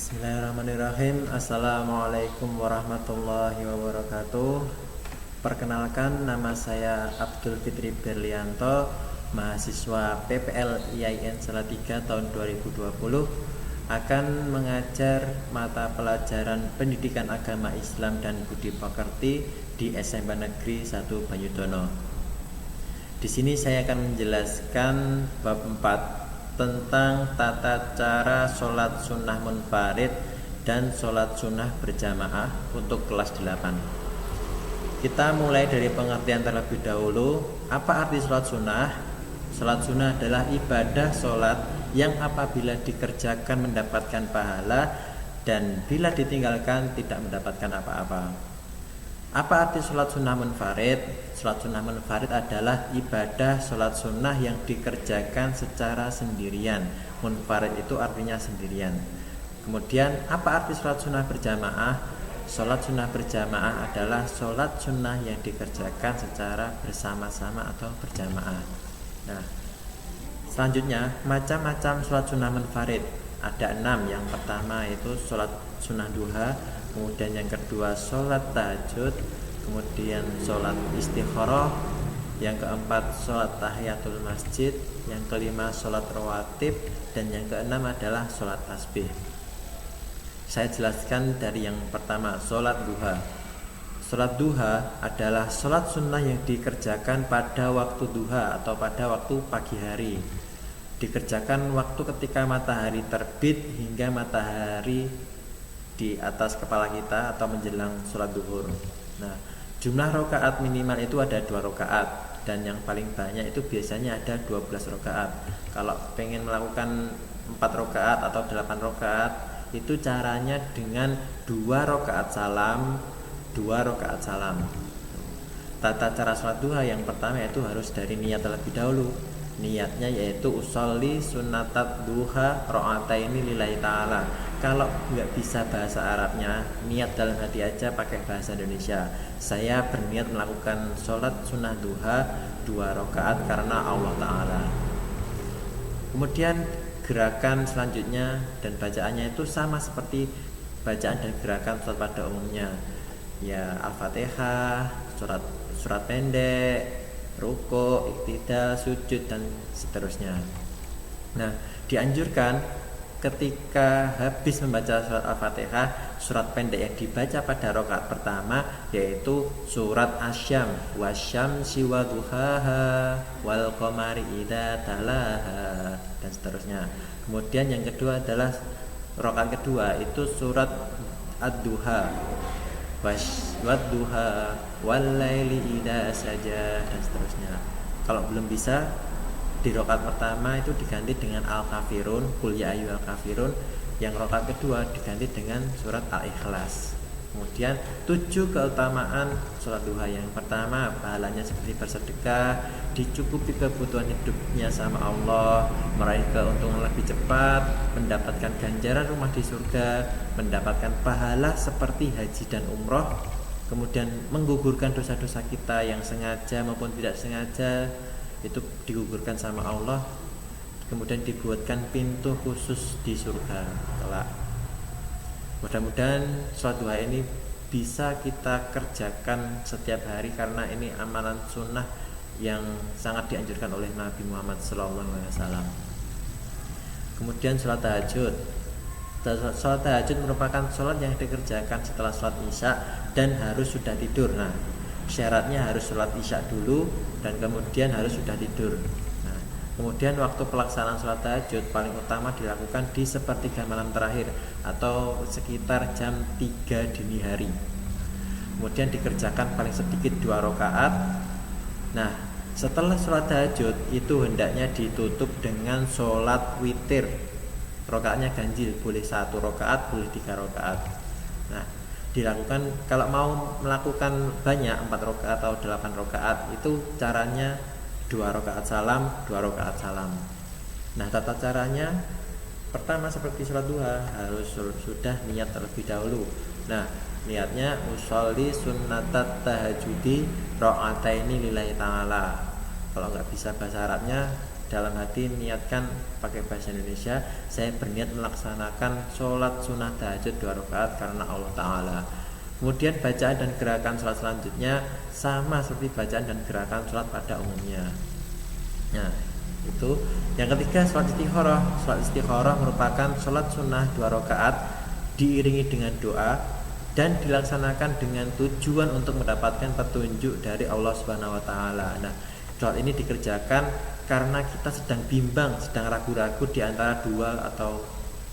Bismillahirrahmanirrahim. Assalamualaikum warahmatullahi wabarakatuh. Perkenalkan, nama saya Abdul Fitri Berlianto, mahasiswa PPL IAIN Salatiga tahun 2020, akan mengajar mata pelajaran Pendidikan Agama Islam dan Budi Pekerti di SMP Negeri 1 Banyudono. Di sini saya akan menjelaskan bab 4 tentang tata cara sholat sunnah munfarid dan sholat sunnah berjamaah untuk kelas 8. Kita mulai dari pengertian terlebih dahulu. Apa arti sholat sunnah? Sholat sunnah adalah ibadah sholat yang apabila dikerjakan mendapatkan pahala dan bila ditinggalkan tidak mendapatkan apa-apa. Apa arti sholat sunnah munfarid? Sholat sunnah munfarid adalah ibadah sholat sunnah yang dikerjakan secara sendirian. Munfarid itu artinya sendirian. Kemudian apa arti sholat sunnah berjamaah? Sholat sunnah berjamaah adalah sholat sunnah yang dikerjakan secara bersama-sama atau berjamaah. Nah, selanjutnya macam-macam sholat sunnah munfarid. Ada 6. Yang pertama itu sholat sunnah duha, kemudian yang kedua sholat tahajud, kemudian sholat istikharah, yang keempat sholat tahiyatul masjid, yang kelima sholat rawatib, dan yang keenam adalah sholat tasbih. Saya jelaskan dari yang pertama, sholat duha. Sholat duha adalah sholat sunnah yang dikerjakan pada waktu duha atau pada waktu pagi hari. Dikerjakan waktu ketika matahari terbit hingga matahari di atas kepala kita atau menjelang sholat duhur. Nah, jumlah rakaat minimal itu ada 2 rakaat dan yang paling banyak itu biasanya ada 12 rakaat. Kalau pengen melakukan 4 rakaat atau 8 rakaat itu caranya dengan 2 rakaat salam, 2 rakaat salam. Tata cara sholat duha yang pertama itu harus dari niat terlebih dahulu. Niatnya yaitu usolli sunnatat duha ro'ataini lillahi ta'ala. Kalau nggak bisa bahasa Arabnya, niat dalam hati aja pakai bahasa Indonesia. Saya berniat melakukan sholat sunnah duha 2 rakaat karena Allah Ta'ala. Kemudian gerakan selanjutnya dan bacaannya itu sama seperti bacaan dan gerakan sholat pada umumnya. Ya, Al-Fatihah, surat pendek, ruku, iktidal, sujud, dan seterusnya. Nah, dianjurkan ketika habis membaca surat Al-Fatihah, surat pendek yang dibaca pada rakaat pertama yaitu surat Asy-Syams, wasyamsi wadhuhaha wal qamari idza talaha, dan seterusnya. Kemudian yang kedua adalah rakaat kedua itu surat Ad-Duha, wadduha walaili idza saja, dan seterusnya. Kalau belum bisa, di rakaat pertama itu diganti dengan Al-Kafirun, Qul ya ayyuhal kafirun. Yang rakaat kedua diganti dengan surat Al-Ikhlas. Kemudian 7 keutamaan sholat duha. Yang pertama, pahalanya seperti bersedekah, dicukupi kebutuhan hidupnya sama Allah, meraih keuntungan lebih cepat, mendapatkan ganjaran rumah di surga, mendapatkan pahala seperti haji dan umroh, kemudian menggugurkan dosa-dosa kita yang sengaja maupun tidak sengaja itu digugurkan sama Allah, kemudian dibuatkan pintu khusus di surga kelak. Mudah-mudahan sholat duha ini bisa kita kerjakan setiap hari karena ini amalan sunnah yang sangat dianjurkan oleh Nabi Muhammad SAW. Kemudian sholat tahajud. Sholat tahajud merupakan sholat yang dikerjakan setelah sholat isya dan harus sudah tidur. Nah, syaratnya harus sholat isya dulu dan kemudian harus sudah tidur. Nah, kemudian waktu pelaksanaan sholat tahajud paling utama dilakukan di sepertiga malam terakhir atau sekitar jam 3 dini hari. Kemudian dikerjakan paling sedikit 2 rakaat. Nah, setelah sholat tahajud itu hendaknya ditutup dengan sholat witir. Rakaatnya ganjil, boleh 1 rakaat, boleh 3 rakaat. Nah, dilakukan kalau mau melakukan banyak 4 rakaat atau 8 rakaat itu caranya 2 rakaat salam, 2 rakaat salam. Nah, tata caranya pertama seperti sholat duha harus sudah niat terlebih dahulu. Nah, niatnya usolli sunnatat tahajudi ro'ataini lillahi ta'ala. Kalau nggak bisa bahasa Arabnya dalam hati niatkan pakai bahasa Indonesia, saya berniat melaksanakan sholat sunnah tahajud 2 rakaat karena Allah Ta'ala. Kemudian bacaan dan gerakan sholat selanjutnya sama seperti bacaan dan gerakan sholat pada umumnya. Nah, itu yang ketiga, sholat istikharah. Sholat istikharah merupakan sholat sunnah 2 rakaat diiringi dengan doa dan dilaksanakan dengan tujuan untuk mendapatkan petunjuk dari Allah Subhanahu wa Ta'ala. Nah, sholat ini dikerjakan karena kita sedang bimbang, sedang ragu-ragu di antara 2 atau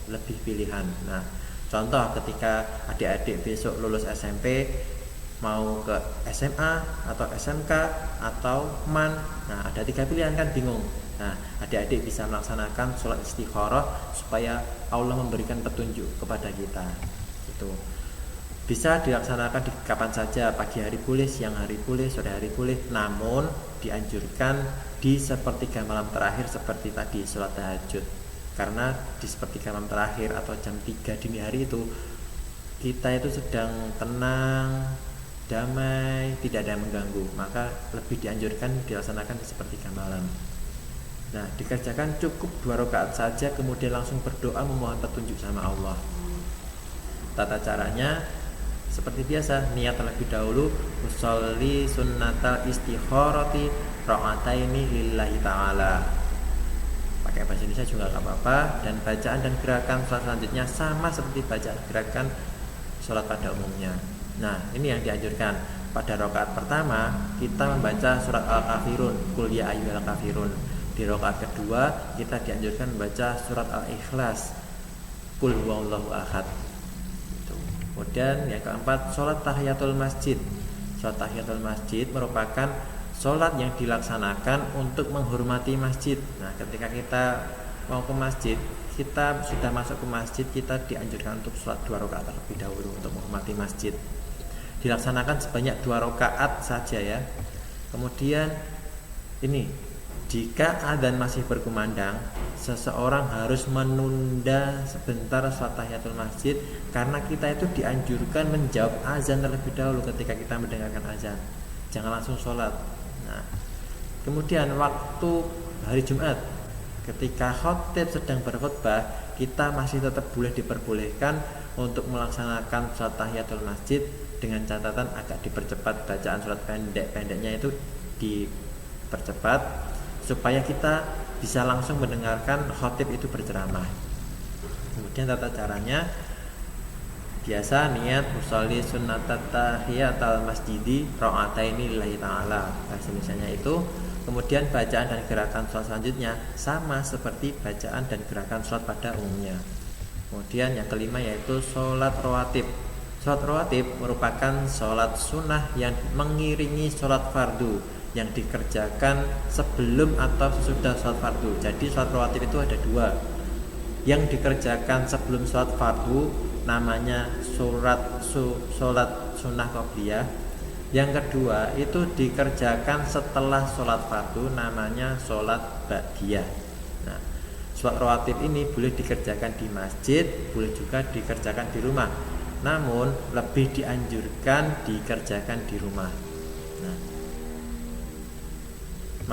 lebih pilihan. Nah, contoh ketika adik-adik besok lulus SMP mau ke SMA atau SMK atau MAN, nah ada 3 pilihan kan, bingung. Nah, adik-adik bisa melaksanakan sholat istikharah supaya Allah memberikan petunjuk kepada kita. Itu bisa dilaksanakan di kapan saja, pagi hari boleh, siang hari boleh, sore hari boleh. Namun dianjurkan di sepertiga malam terakhir seperti tadi sholat tahajud. Karena di sepertiga malam terakhir atau jam 3 dini hari itu kita itu sedang tenang, damai, tidak ada yang mengganggu, maka lebih dianjurkan dilaksanakan di sepertiga malam. Nah, dikerjakan cukup 2 rakaat saja, kemudian langsung berdoa memohon petunjuk sama Allah. Tata caranya seperti biasa, niat terlebih dahulu, usolli sunnatal istikharati ra'ataini lillahi ta'ala. Pakai bahasa Indonesia juga gak apa-apa. Dan bacaan dan gerakan sholat selanjutnya sama seperti bacaan gerakan sholat pada umumnya. Nah, ini yang dianjurkan. Pada rakaat pertama kita membaca surat Al-Kafirun, Qul ya ayyuhal kafirun. Di rakaat kedua kita dianjurkan membaca surat Al-Ikhlas, Qul huwallahu ahad. Kemudian yang keempat, sholat tahiyatul masjid. Sholat tahiyatul masjid merupakan sholat yang dilaksanakan untuk menghormati masjid. Nah, ketika kita mau ke masjid, kita sudah masuk ke masjid, kita dianjurkan untuk sholat 2 rakaat terlebih dahulu untuk menghormati masjid. Dilaksanakan sebanyak 2 rakaat saja ya. Kemudian ini, jika adzan masih berkumandang, seseorang harus menunda sebentar sholat tahiyatul masjid karena kita itu dianjurkan menjawab azan terlebih dahulu ketika kita mendengarkan azan. Jangan langsung sholat. Nah, kemudian waktu hari Jumat ketika khotib sedang berkhutbah, kita masih tetap boleh diperbolehkan untuk melaksanakan sholat tahiyatul masjid dengan catatan agak dipercepat bacaan sholat pendeknya itu dipercepat supaya kita bisa langsung mendengarkan khotib itu berceramah. Kemudian tata caranya biasa niat usolli sunnatat tahiyatul masjidi ra'ataini lillahi ta'ala. Bahasa Indonesianya itu. Kemudian bacaan dan gerakan sholat selanjutnya sama seperti bacaan dan gerakan sholat pada umumnya. Kemudian yang kelima yaitu sholat rawatib. Sholat rawatib merupakan sholat sunnah yang mengiringi sholat fardu yang dikerjakan sebelum atau sesudah sholat fardu. Jadi sholat rawatib itu ada 2. Yang dikerjakan sebelum sholat fardu namanya sholat sunnah qobliyah. Yang kedua itu dikerjakan setelah sholat fardu namanya sholat ba'diyah. Nah, sholat rawatib ini boleh dikerjakan di masjid, boleh juga dikerjakan di rumah. Namun lebih dianjurkan dikerjakan di rumah. Nah,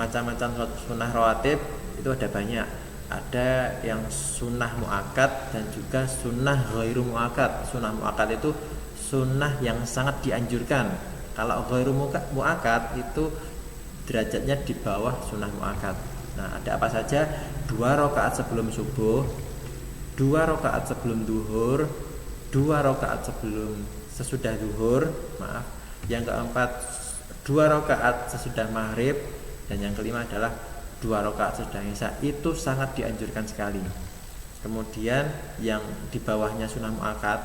macam-macam sholat sunnah rawatib itu ada banyak. Ada yang sunnah muakkad dan juga sunnah ghairu muakkad. Sunnah muakkad itu sunnah yang sangat dianjurkan. Kalau ghairu muakkad itu derajatnya di bawah sunnah muakkad. Nah, ada apa saja? 2 rakaat sebelum subuh, 2 rakaat sebelum duhur, 2 rakaat sebelum sesudah duhur, Yang keempat 2 rakaat sesudah maghrib, dan yang kelima adalah 2 rakaat sesudah isya. Itu sangat dianjurkan sekali. Kemudian yang di bawahnya sunnah muakkad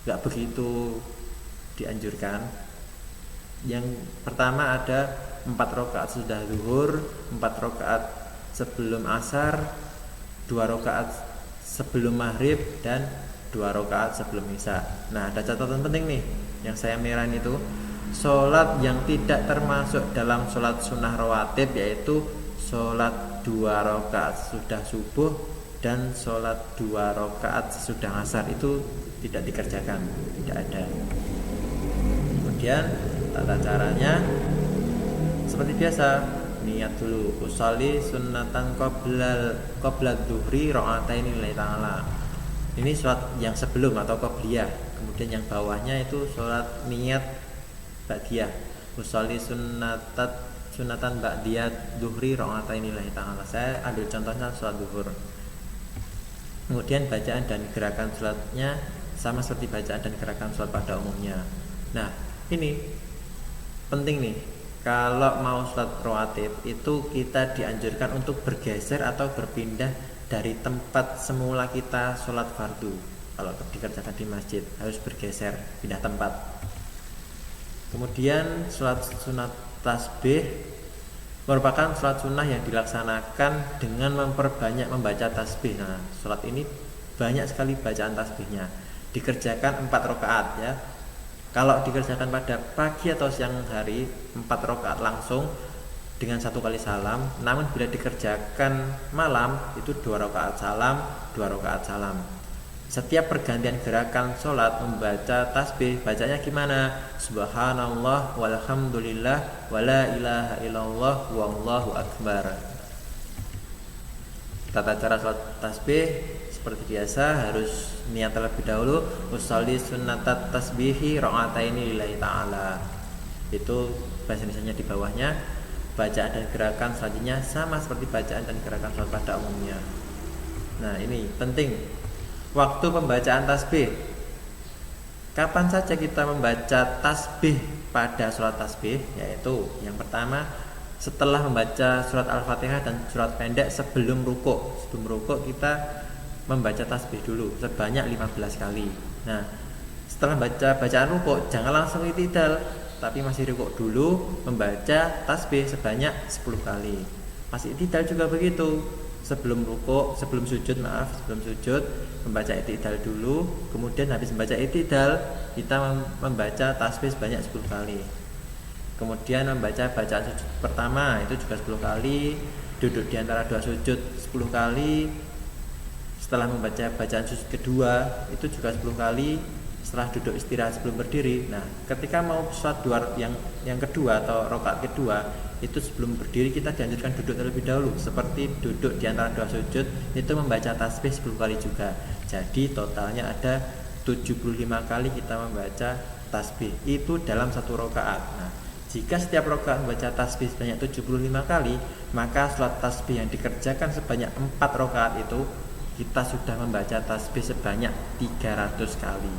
enggak begitu dianjurkan. Yang pertama ada 4 rakaat sesudah zuhur, 4 rakaat sebelum asar, 2 rakaat sebelum maghrib, dan 2 rakaat sebelum isya. Nah, ada catatan penting nih yang saya merahin itu. Sholat yang tidak termasuk dalam sholat sunnah rawatib yaitu sholat 2 rakaat sesudah subuh dan sholat 2 rakaat sesudah asar itu tidak dikerjakan, tidak ada. Kemudian tata caranya seperti biasa, niat dulu. Usolli sunnatan qabla dhuhri ra'ataini lillahi ta'ala. Ini sholat yang sebelum atau qabliyah. Kemudian yang bawahnya itu sholat niat ba'diyah. Usolli sunatan ba'diyah dhuhri ra'ataini lillahi ta'ala. Saya ambil contohnya sholat zuhur. Kemudian bacaan dan gerakan sholatnya sama seperti bacaan dan gerakan sholat pada umumnya. Nah, ini penting nih. Kalau mau sholat rawatib itu kita dianjurkan untuk bergeser atau berpindah dari tempat semula kita sholat fardu. Kalau dikerjakan di masjid harus bergeser, pindah tempat. Kemudian sholat sunat tasbih merupakan sholat sunnah yang dilaksanakan dengan memperbanyak membaca tasbih. Nah, sholat ini banyak sekali bacaan tasbihnya. Dikerjakan 4 rakaat ya. Kalau dikerjakan pada pagi atau siang hari 4 rakaat langsung dengan 1 kali salam. Namun bila dikerjakan malam itu 2 rakaat salam, 2 rakaat salam. Setiap pergantian gerakan sholat membaca tasbih, bacanya gimana? Subhanallah walhamdulillah wala ilaha illallah wallahu akbar. Tata cara sholat tasbih seperti biasa harus niat terlebih dahulu. Usolli sunnatat tasbihi ra'ataini lillahi ta'ala. Itu bahasa Indonesianya di bawahnya. Bacaan dan gerakan selanjutnya sama seperti bacaan dan gerakan sholat pada umumnya. Nah, ini penting. Waktu pembacaan tasbih. Kapan saja kita membaca tasbih pada sholat tasbih? Yaitu yang pertama setelah membaca surat Al-Fatihah dan surat pendek sebelum rukuk. Sebelum rukuk kita membaca tasbih dulu sebanyak 15 kali. Nah, setelah baca bacaan rukuk jangan langsung i'tidal, tapi masih rukuk dulu membaca tasbih sebanyak 10 kali. Masih i'tidal juga begitu. Sebelum sujud membaca i'tidal dulu, kemudian habis membaca i'tidal kita membaca tasbih sebanyak 10 kali. Kemudian membaca bacaan sujud pertama itu juga 10 kali, duduk di antara 2 sujud 10 kali. Setelah membaca bacaan sujud kedua itu juga 10 kali. Setelah duduk istirahat sebelum berdiri. Nah, ketika mau sholat yang kedua atau rakaat kedua itu sebelum berdiri kita dianjurkan duduk terlebih dahulu. Seperti duduk di antara 2 sujud itu membaca tasbih 10 kali juga. Jadi totalnya ada 75 kali kita membaca tasbih itu dalam 1 rakaat. Nah, jika setiap rakaat membaca tasbih sebanyak 75 kali, maka sholat tasbih yang dikerjakan sebanyak 4 rakaat itu kita sudah membaca tasbih sebanyak 300 kali.